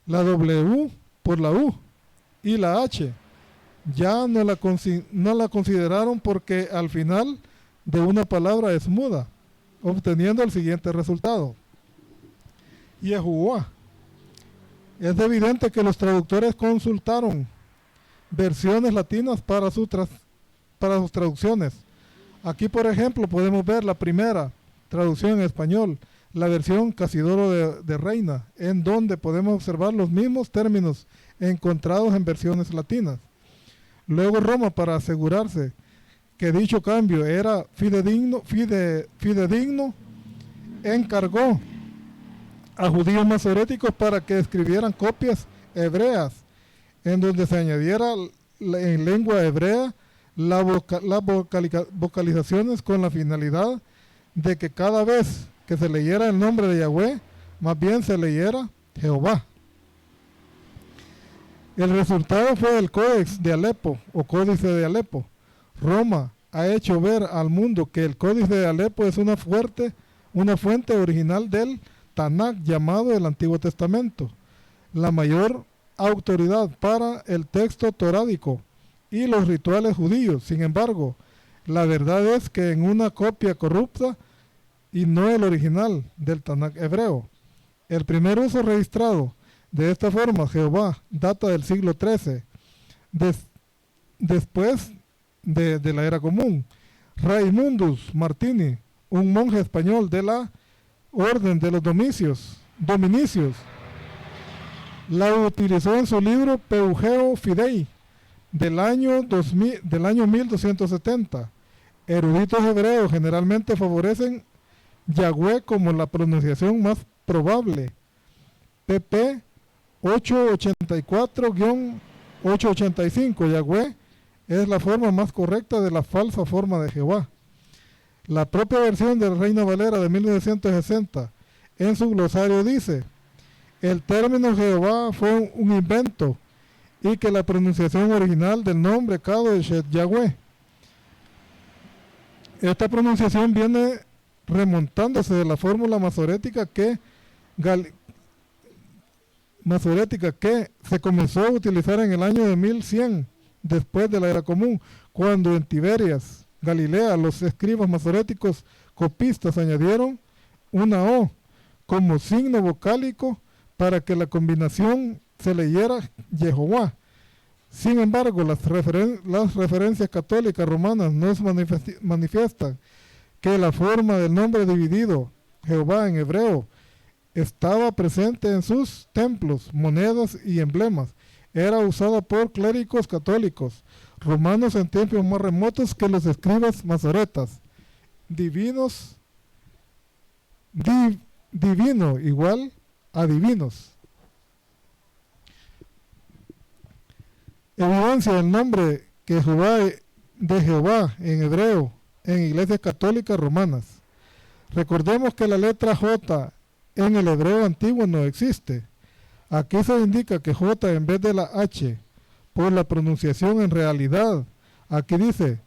[SPEAKER 1] la W por la U y la H. Ya no la consideraron porque al final de una palabra es muda, obteniendo el siguiente resultado: Yehová. Es evidente que los traductores consultaron versiones latinas para sus traducciones. Aquí, por ejemplo, podemos ver la primera traducción en español la versión Casidoro de Reina, en donde podemos observar los mismos términos encontrados en versiones latinas. Luego Roma, para asegurarse que dicho cambio era fidedigno, encargó a judíos masoréticos para que escribieran copias hebreas, en donde se añadiera en lengua hebrea las vocalizaciones con la finalidad de que cada vez que se leyera el nombre de Yahweh, más bien se leyera Jehová. El resultado fue el Códex de Alepo o Códice de Alepo. Roma ha hecho ver al mundo que el Códice de Alepo es una fuente original del Tanakh llamado el Antiguo Testamento, la mayor autoridad para el texto torádico y los rituales judíos. Sin embargo, la verdad es que en una copia corrupta y no el original del Tanakh hebreo. El primer uso registrado de esta forma, Jehová, data del siglo XIII, después de la era común. Raimundus Martini, un monje español de la Orden de los Dominicios, la utilizó en su libro Peugeo Fidei del año 1270. Eruditos hebreos generalmente favorecen Yahweh como la pronunciación más probable. pp 884-885, Yahweh es la forma más correcta de la falsa forma de Jehová. La propia versión de Reina Valera de 1960 en su glosario dice: el término Jehová fue un invento y que la pronunciación original del nombre Kadosh es Yahweh. Esta pronunciación viene remontándose de la fórmula masorética que se comenzó a utilizar en el año de 1100 después de la era común, cuando en Tiberias, Galilea, los escribas masoréticos copistas añadieron una O como signo vocálico para que la combinación se leyera Jehová. Sin embargo, las referencias católicas romanas nos manifiestan que la forma del nombre dividido, Jehová en hebreo, estaba presente en sus templos, monedas y emblemas. Era usada por clérigos católicos romanos en tiempos más remotos que los escribas masoretas. Divino igual a divinos. Evidencia del nombre que de Jehová en hebreo en iglesias católicas romanas. Recordemos que la letra J en el hebreo antiguo no existe. Aquí se indica que J en vez de la H por la pronunciación en realidad. Aquí dice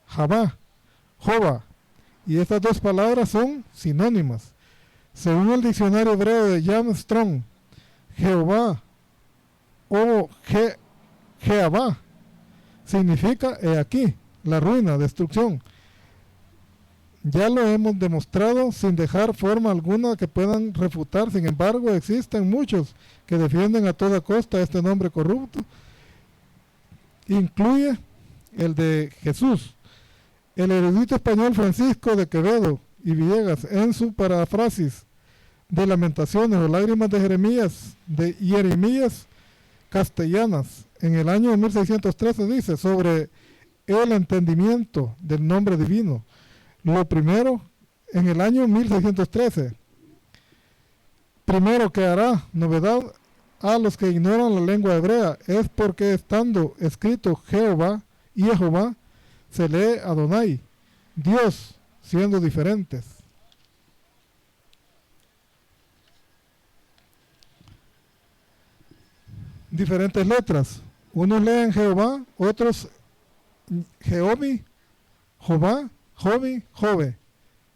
[SPEAKER 1] Javá, Jova, y estas dos palabras son sinónimas. Según el diccionario hebreo de Jan Strong, Jehová o Jehová significa he aquí, la ruina, destrucción. Ya lo hemos demostrado sin dejar forma alguna que puedan refutar. Sin embargo, existen muchos que defienden a toda costa este nombre corrupto. Incluye el de Jesús. El erudito español Francisco de Quevedo y Villegas, en su paráfrasis de Lamentaciones o Lágrimas de Jeremías castellanas, en el año 1613 dice sobre el entendimiento del nombre divino. Lo primero, en el año 1613, primero que hará novedad a los que ignoran la lengua hebrea es porque estando escrito Jehová y Jehová, se lee Adonai, Dios, siendo diferentes. Diferentes letras. Unos leen Jehová, otros Jehovi, Jehová, Jovi, Jove,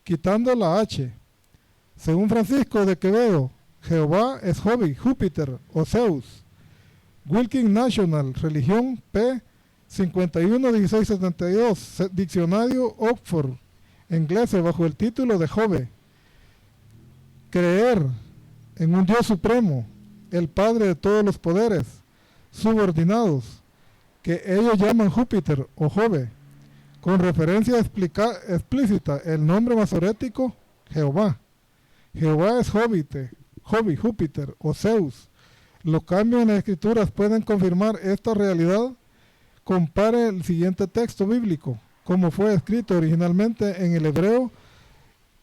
[SPEAKER 1] quitando la H. Según Francisco de Quevedo, Jehová es Jovi, Júpiter o Zeus. Wilkin National, Religión P. 51-1672, Diccionario Oxford, inglés, bajo el título de Jove. Creer en un Dios supremo, el Padre de todos los poderes, subordinados, que ellos llaman Júpiter o Jove. Con referencia explícita, el nombre masorético, Jehová. Jehová es Júpiter o Zeus. Los cambios en las escrituras pueden confirmar esta realidad. Compare el siguiente texto bíblico, como fue escrito originalmente en el hebreo,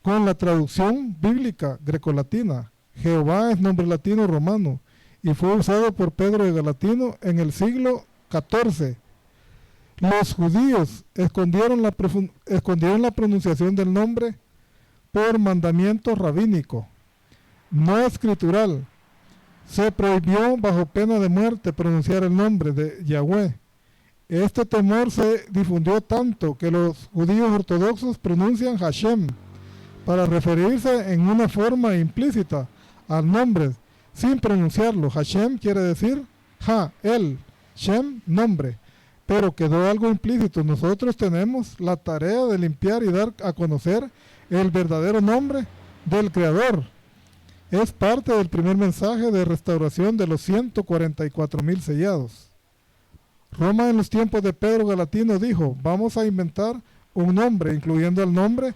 [SPEAKER 1] con la traducción bíblica grecolatina. Jehová es nombre latino romano y fue usado por Pedro de Galatino en el siglo XIV. Los judíos escondieron la pronunciación del nombre por mandamiento rabínico, no escritural. Se prohibió bajo pena de muerte pronunciar el nombre de Yahweh. Este temor se difundió tanto que los judíos ortodoxos pronuncian Hashem para referirse en una forma implícita al nombre sin pronunciarlo. Hashem quiere decir el, Shem, nombre, pero quedó algo implícito. Nosotros tenemos la tarea de limpiar y dar a conocer el verdadero nombre del Creador. Es parte del primer mensaje de restauración de los 144,000 sellados. Roma en los tiempos de Pedro Galatino dijo: vamos a inventar un nombre, incluyendo al nombre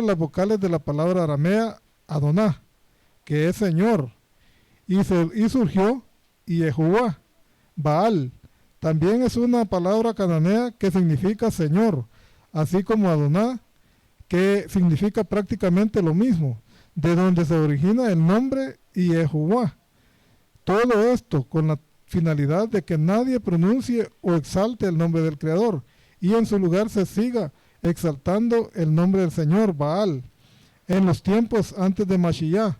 [SPEAKER 1] las vocales de la palabra aramea Adoná, que es Señor, y surgió Yehová. Baal también es una palabra cananea que significa Señor, así como Adoná, que significa prácticamente lo mismo, de donde se origina el nombre Yehová. Todo esto con la finalidad de que nadie pronuncie o exalte el nombre del Creador, y en su lugar se siga exaltando el nombre del Señor, Baal, en los tiempos antes de Mashiach,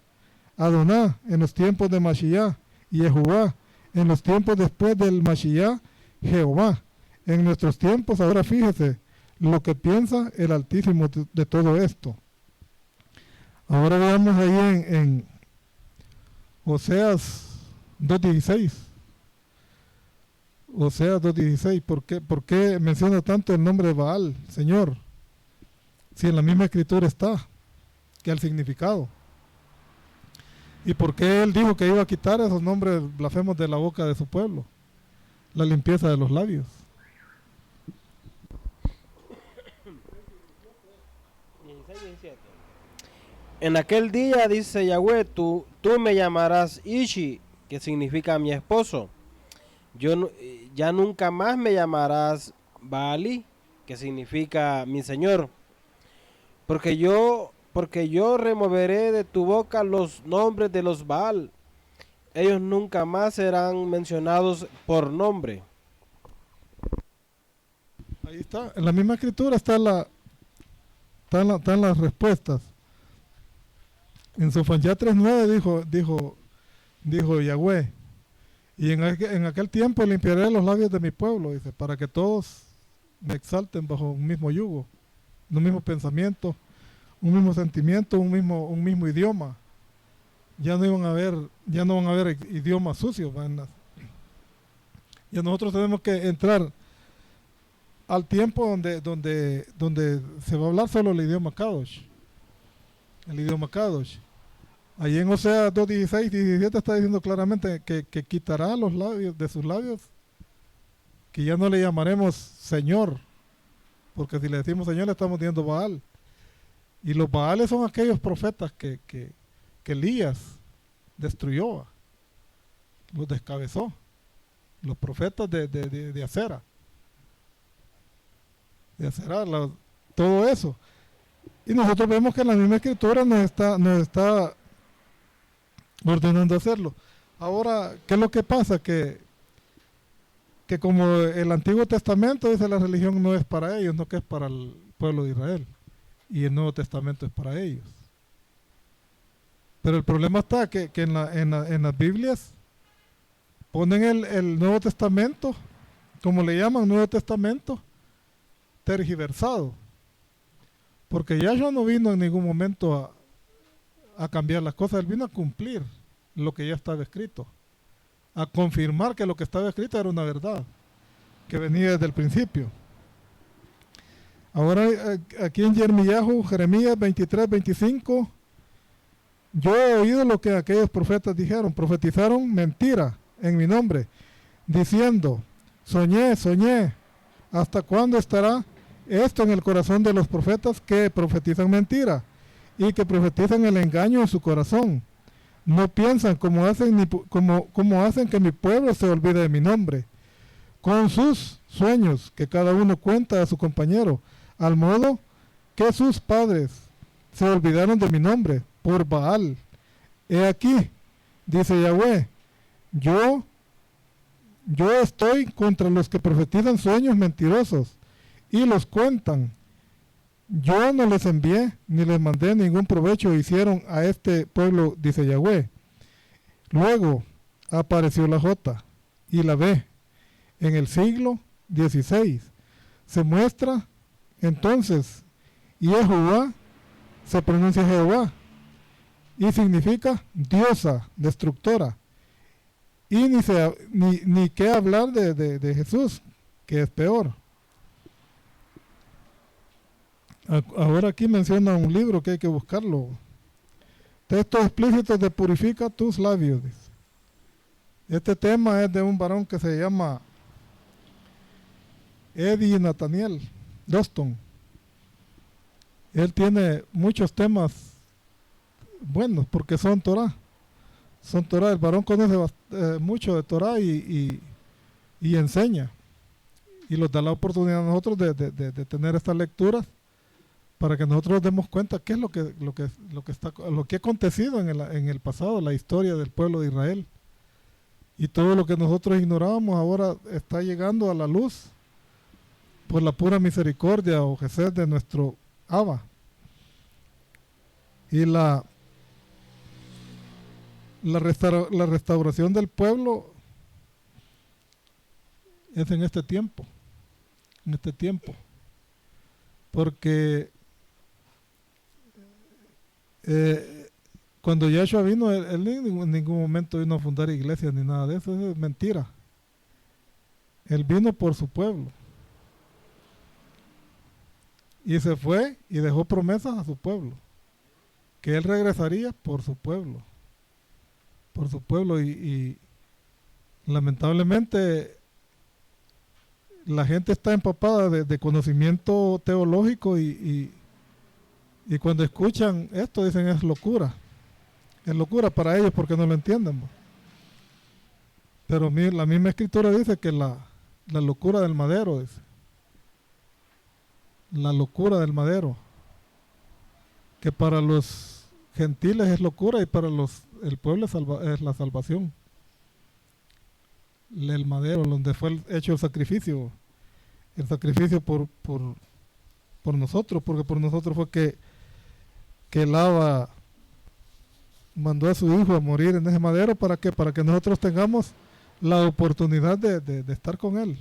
[SPEAKER 1] Adoná en los tiempos de Mashiach, y Yehová en los tiempos después del Mashiach, Jehová. En nuestros tiempos, ahora fíjese lo que piensa el Altísimo de todo esto. Ahora veamos ahí en Oseas 2.16. Oseas 2.16, ¿por qué menciona tanto el nombre de Baal, Señor? Si en la misma escritura está, que el significado. ¿Y por qué él dijo que iba a quitar esos nombres blasfemos de la boca de su pueblo? La limpieza de los labios.
[SPEAKER 2] En aquel día, dice Yahweh, tú me llamarás Ishi, que significa mi esposo. Ya nunca más me llamarás Baali, que significa mi Señor. Porque yo removeré de tu boca los nombres de los Baal. Ellos nunca más serán mencionados por nombre.
[SPEAKER 1] Ahí está, en la misma escritura están las respuestas. En Sofonía 3.9 dijo Yahweh: y en aquel tiempo limpiaré los labios de mi pueblo, dice, para que todos me exalten bajo un mismo yugo, un mismo pensamiento, un mismo sentimiento, un mismo idioma. Ya no van a haber idiomas sucios. Ya nosotros tenemos que entrar al tiempo donde se va a hablar solo el idioma Kadosh. El idioma Kadosh. Ahí en Oseas 2.16, 17 está diciendo claramente que quitará los labios de sus labios, que ya no le llamaremos Señor, porque si le decimos Señor le estamos diciendo Baal. Y los Baales son aquellos profetas que Elías destruyó, los descabezó, los profetas de Acera. De Acera, todo eso. Y nosotros vemos que la misma escritura nos está ordenando hacerlo. Ahora, ¿qué es lo que pasa? Que como el Antiguo Testamento dice, la religión no es para ellos, no, que es para el pueblo de Israel, y el Nuevo Testamento es para ellos. Pero el problema está que en las Biblias ponen el Nuevo Testamento, como le llaman Nuevo Testamento, tergiversado, porque Yahshua no vino en ningún momento a cambiar las cosas, él vino a cumplir lo que ya estaba escrito, a confirmar que lo que estaba escrito era una verdad que venía desde el principio. Ahora aquí en Jeremías 23:25, yo he oído lo que aquellos profetas dijeron, profetizaron mentira en mi nombre, diciendo: soñé, ¿hasta cuándo estará esto en el corazón de los profetas que profetizan mentira? y que profetizan el engaño en su corazón. No piensan como hacen que mi pueblo se olvide de mi nombre, con sus sueños que cada uno cuenta a su compañero, al modo que sus padres se olvidaron de mi nombre por Baal. He aquí, dice Yahweh, yo estoy contra los que profetizan sueños mentirosos y los cuentan. Yo no les envié ni les mandé ningún provecho hicieron a este pueblo, dice Yahweh. Luego apareció la J y la B. En el siglo XVI se muestra entonces Jehová, se pronuncia Jehová y significa diosa, destructora. Y ni qué hablar de Jesús, que es peor. Ahora aquí menciona un libro que hay que buscarlo. Textos explícitos de Purifica tus labios. Dice. Este tema es de un varón que se llama Eddie Nathaniel Doston. Él tiene muchos temas buenos porque son Torah. Son Torah. El varón conoce mucho de Torah y enseña. Y nos da la oportunidad a nosotros de tener estas lecturas para que nosotros nos demos cuenta qué es lo que ha acontecido en el pasado, la historia del pueblo de Israel. Y todo lo que nosotros ignorábamos ahora está llegando a la luz por la pura misericordia o Jesús de nuestro Abba. Y la restauración del pueblo es en este tiempo. Porque cuando Yahshua vino, él en ningún momento vino a fundar iglesias ni nada de eso, es mentira. Él vino por su pueblo. Y se fue y dejó promesas a su pueblo. Que él regresaría por su pueblo. Por su pueblo. Y lamentablemente la gente está empapada de conocimiento teológico y cuando escuchan esto dicen es locura. Es locura para ellos porque no lo entienden. Pero la misma escritura dice que la locura del madero, dice. La locura del madero. Que para los gentiles es locura y para el pueblo es la salvación. El madero, donde fue hecho el sacrificio por nosotros, porque por nosotros fue que el Abba mandó a su hijo a morir en ese madero. ¿Para qué? Para que nosotros tengamos la oportunidad de estar con él,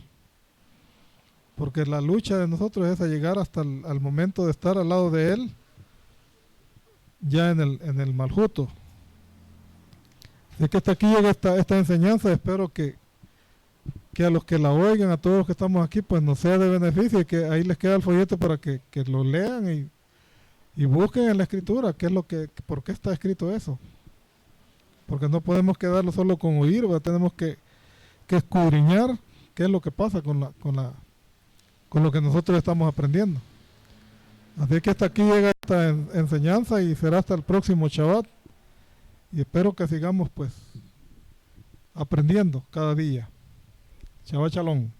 [SPEAKER 1] porque la lucha de nosotros es a llegar hasta al momento de estar al lado de él ya en el Maljuto. Así que hasta aquí llega esta enseñanza. Espero que a los que la oigan, a todos los que estamos aquí, pues nos sea de beneficio, y que ahí les queda el folleto para que lo lean y busquen en la escritura por qué está escrito eso. Porque no podemos quedarlo solo con oír, ¿verdad? Tenemos que escudriñar qué es lo que pasa con lo que nosotros estamos aprendiendo. Así que hasta aquí llega esta enseñanza y será hasta el próximo Shabbat. Y espero que sigamos pues aprendiendo cada día. Shabbat Shalom.